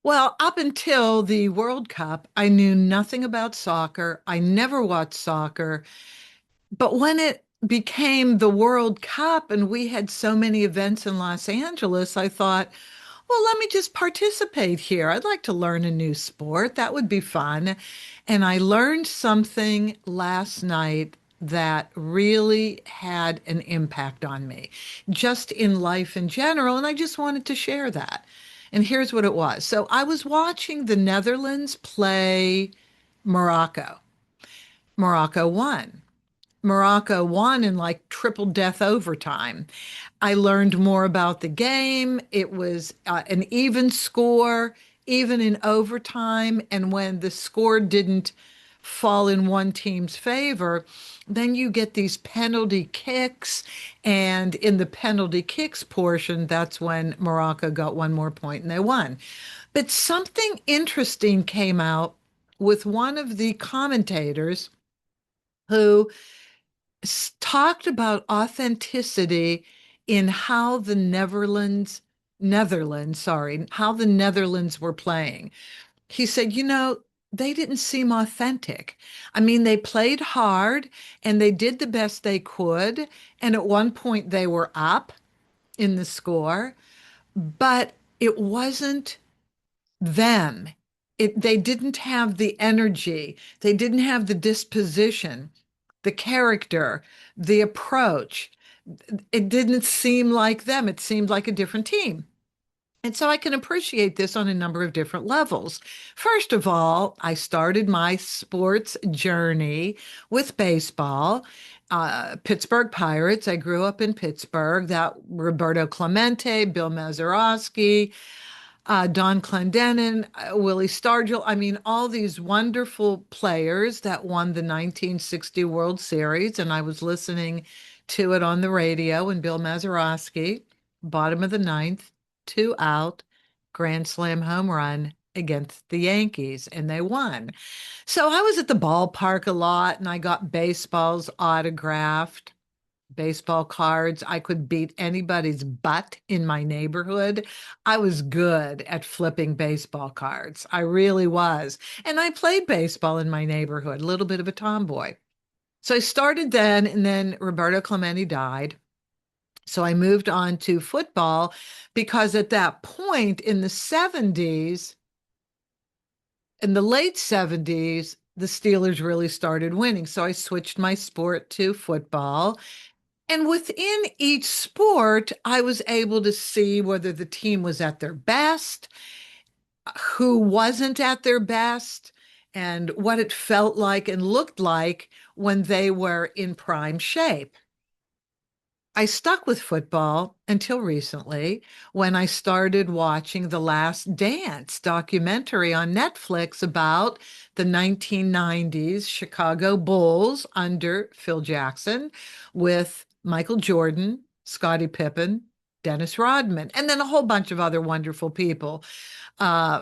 Well, up until the World Cup, I knew nothing about soccer. I never watched soccer. But when it became the World Cup and we had so many events in Los Angeles, I thought, well, let me just participate here. I'd like to learn a new sport. That would be fun. And I learned something last night that really had an impact on me, just in life in general. And I just wanted to share that. And here's what it was. So I was watching the Netherlands play Morocco. Morocco won. Morocco won in like triple death overtime. I learned more about the game. It was an even score, even in overtime. And when the score didn't fall in one team's favor, then you get these penalty kicks. And in the penalty kicks portion, that's when Morocco got one more point and they won. But something interesting came out with one of the commentators who talked about authenticity in how the how the Netherlands were playing. He said, they didn't seem authentic. I mean, they played hard and they did the best they could. And at one point they were up in the score, but it wasn't them. They didn't have the energy. They didn't have the disposition, the character, the approach. It didn't seem like them. It seemed like a different team. And so I can appreciate this on a number of different levels. First of all, I started my sports journey with baseball. Pittsburgh Pirates. I grew up in Pittsburgh. That Roberto Clemente, Bill Mazeroski, Don Clendenin, Willie Stargell. I mean, all these wonderful players that won the 1960 World Series. And I was listening to it on the radio, and Bill Mazeroski, bottom of the ninth, two out, grand slam home run against the Yankees, and they won. So I was at the ballpark a lot, and I got baseballs autographed, baseball cards. I could beat anybody's butt in my neighborhood. I was good at flipping baseball cards. I really was. And I played baseball in my neighborhood, a little bit of a tomboy. So I started then, and then Roberto Clemente died. So I moved on to football because at that point in the 70s, in the late 70s, the Steelers really started winning. So I switched my sport to football. And within each sport, I was able to see whether the team was at their best, who wasn't at their best, and what it felt like and looked like when they were in prime shape. I stuck with football until recently when I started watching The Last Dance documentary on Netflix about the 1990s Chicago Bulls under Phil Jackson with Michael Jordan, Scottie Pippen, Dennis Rodman, and then a whole bunch of other wonderful people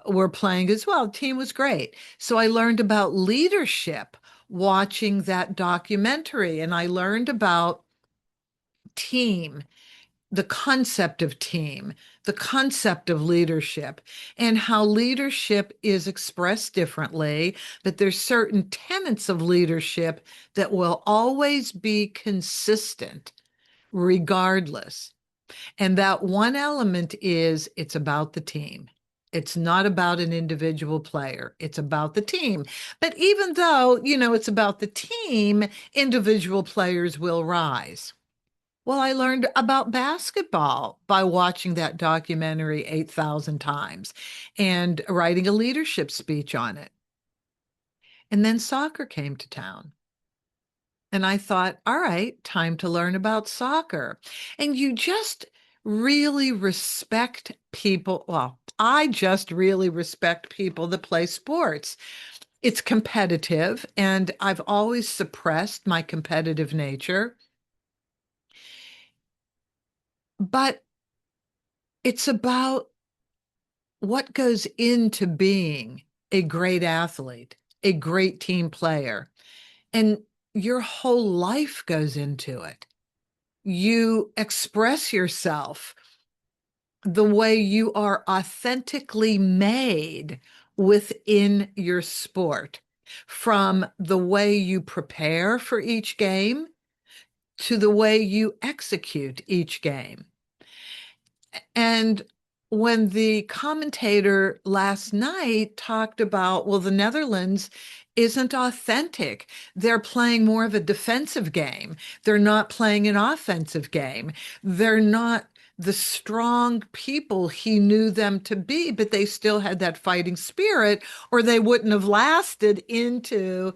were playing as well. The team was great. So I learned about leadership watching that documentary, and I learned about team, the concept of team, the concept of leadership, and how leadership is expressed differently, but there's certain tenets of leadership that will always be consistent regardless. And that one element is it's about the team. It's not about an individual player. It's about the team. But even though, it's about the team, individual players will rise. Well, I learned about basketball by watching that documentary 8,000 times and writing a leadership speech on it. And then soccer came to town. And I thought, all right, time to learn about soccer. And you just really respect people. Well, I just really respect people that play sports. It's competitive, and I've always suppressed my competitive nature. But it's about what goes into being a great athlete, a great team player, and your whole life goes into it. You express yourself the way you are authentically made within your sport, from the way you prepare for each game to the way you execute each game. And when the commentator last night talked about, well, the Netherlands isn't authentic. They're playing more of a defensive game. They're not playing an offensive game. They're not the strong people he knew them to be, but they still had that fighting spirit, or they wouldn't have lasted into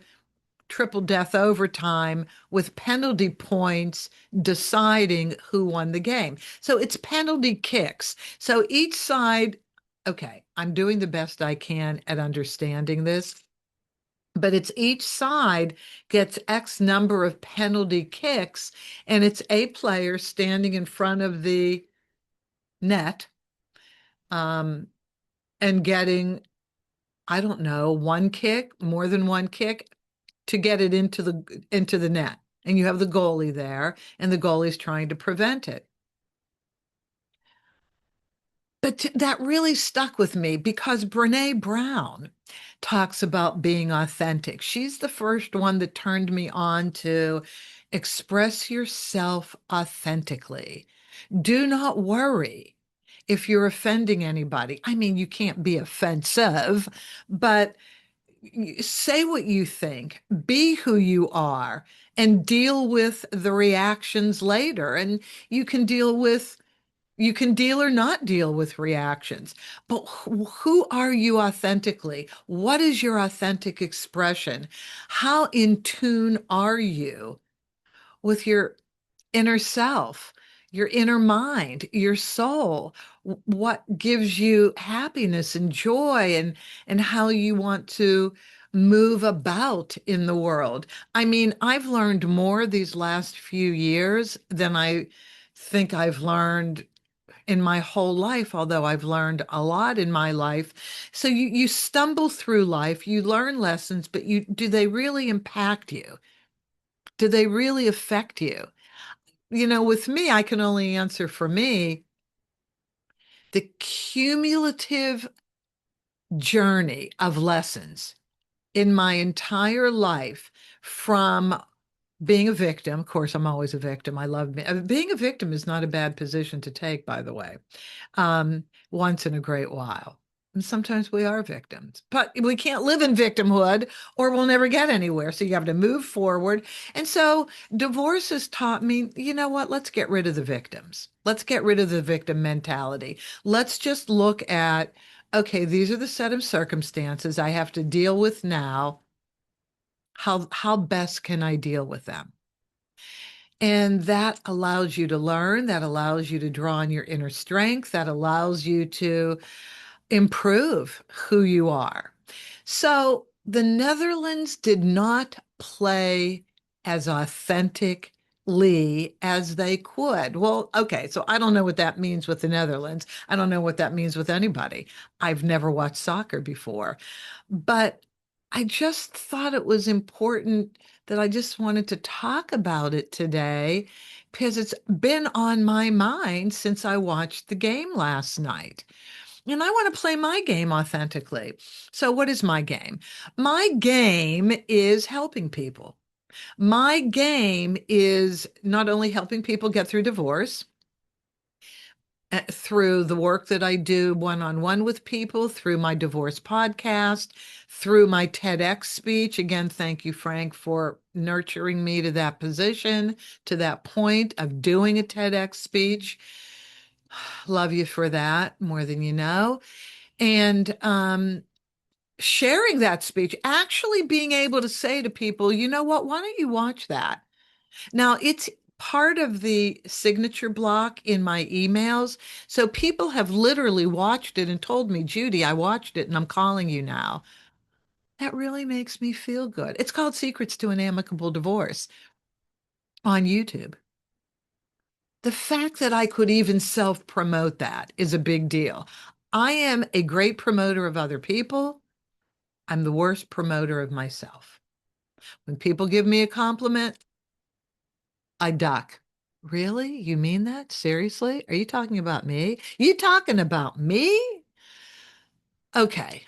triple death overtime with penalty points deciding who won the game. So it's penalty kicks. So each side, okay, I'm doing the best I can at understanding this, but it's each side gets X number of penalty kicks, and it's a player standing in front of the net, um, and getting, I don't know, one kick, more than one kick to get it into the net. And you have the goalie there, and the goalie's trying to prevent it. But that really stuck with me because Brene Brown talks about being authentic. She's the first one that turned me on to express yourself authentically. Do not worry if you're offending anybody. I mean, you can't be offensive, but say what you think, be who you are, and deal with the reactions later. And you can deal with, you can deal or not deal with reactions. But who are you authentically? What is your authentic expression? How in tune are you with your inner self, your inner mind, your soul, what gives you happiness and joy, and how you want to move about in the world. I mean, I've learned more these last few years than I think I've learned in my whole life, although I've learned a lot in my life. So you stumble through life, you learn lessons, but you do they really impact you? Do they really affect you? With me, I can only answer for me. The cumulative journey of lessons in my entire life, from being a victim. Of course, I'm always a victim. I love being a victim is not a bad position to take, by the way, once in a great while. And sometimes we are victims, but we can't live in victimhood or we'll never get anywhere. So you have to move forward. And so divorce has taught me, you know what? Let's get rid of the victims. Let's get rid of the victim mentality. Let's just look at, okay, these are the set of circumstances I have to deal with now. How best can I deal with them? And that allows you to learn, that allows you to draw on your inner strength, that allows you to improve who you are. So the Netherlands did not play as authentically as they could. Well, okay, so I don't know what that means with the Netherlands. I don't know what that means with anybody. I've never watched soccer before, but I just thought it was important that I just wanted to talk about it today because it's been on my mind since I watched the game last night. And I want to play my game authentically. So, what is my game? My game is helping people. My game is not only helping people get through divorce, through the work that I do one-on-one with people, through my divorce podcast, through my TEDx speech. Again, thank you, Frank, for nurturing me to that position, to that point of doing a TEDx speech. Love you for that more than you know. And sharing that speech, actually being able to say to people, you know what, why don't you watch that? Now, it's part of the signature block in my emails. So people have literally watched it and told me, Judy, I watched it and I'm calling you now. That really makes me feel good. It's called Secrets to an Amicable Divorce on YouTube. The fact that I could even self-promote that is a big deal. I am a great promoter of other people. I'm the worst promoter of myself. When people give me a compliment, I duck. Really? You mean that? Seriously? Are you talking about me? You talking about me? Okay.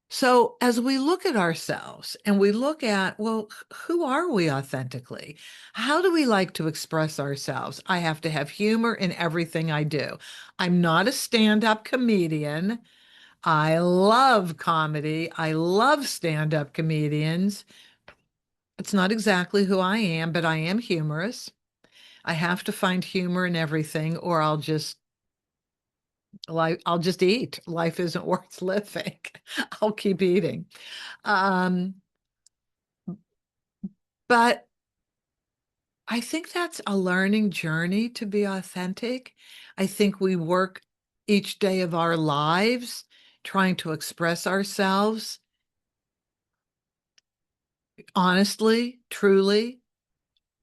So as we look at ourselves and we look at, well, who are we authentically? How do we like to express ourselves? I have to have humor in everything I do. I'm not a stand-up comedian. I love comedy. I love stand-up comedians. It's not exactly who I am, but I am humorous. I have to find humor in everything, or I'll just eat. Life isn't worth living. I'll keep eating. Um, but I think that's a learning journey to be authentic. I think we work each day of our lives trying to express ourselves honestly, truly,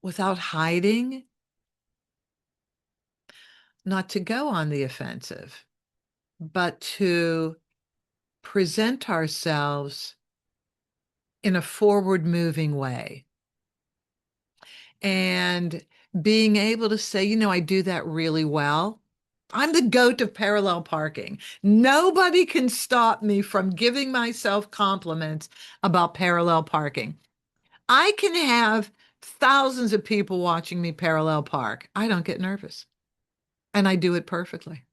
without hiding, not to go on the offensive, but to present ourselves in a forward moving way. And being able to say, I do that really well. I'm the goat of parallel parking. Nobody can stop me from giving myself compliments about parallel parking. I can have thousands of people watching me parallel park. I don't get nervous. And I do it perfectly.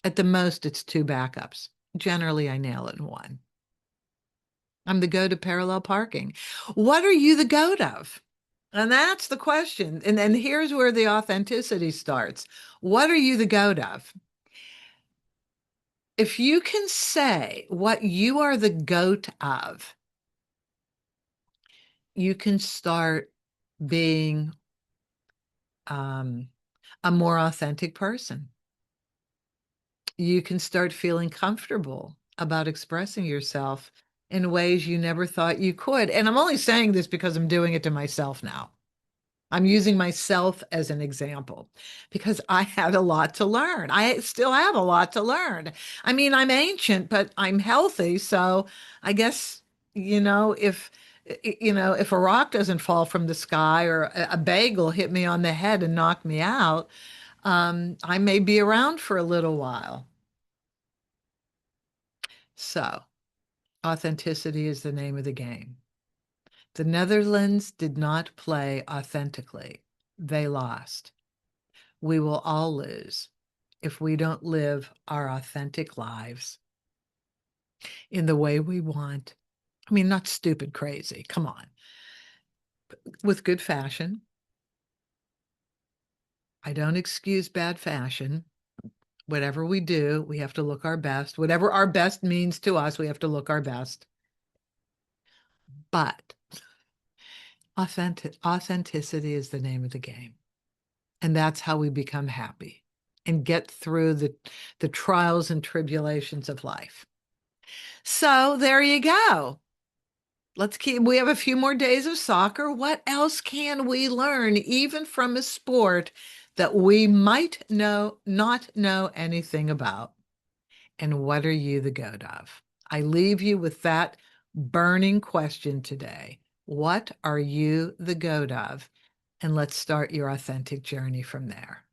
At the most, it's two backups. Generally, I nail it in one. I'm the goat of parallel parking. What are you the goat of? And that's the question. And here's where the authenticity starts. What are you the goat of? If you can say what you are the goat of, you can start being um, a more authentic person. You can start feeling comfortable about expressing yourself in ways you never thought you could. And I'm only saying this because I'm doing it to myself now. I'm using myself as an example because I had a lot to learn. I still have a lot to learn. I mean, I'm ancient, but I'm healthy. So I guess, if a rock doesn't fall from the sky or a bagel hit me on the head and knock me out, I may be around for a little while. So authenticity is the name of the game. The Netherlands did not play authentically. They lost. We will all lose if we don't live our authentic lives in the way we want. I mean, not stupid crazy. Come on. With good fashion. I don't excuse bad fashion. Whatever we do, we have to look our best. Whatever our best means to us, we have to look our best. But authenticity is the name of the game. And that's how we become happy and get through the trials and tribulations of life. So there you go. We have a few more days of soccer. What else can we learn, even from a sport that we might not know anything about? And what are you the goat of? I leave you with that burning question today. What are you the goat of? And let's start your authentic journey from there.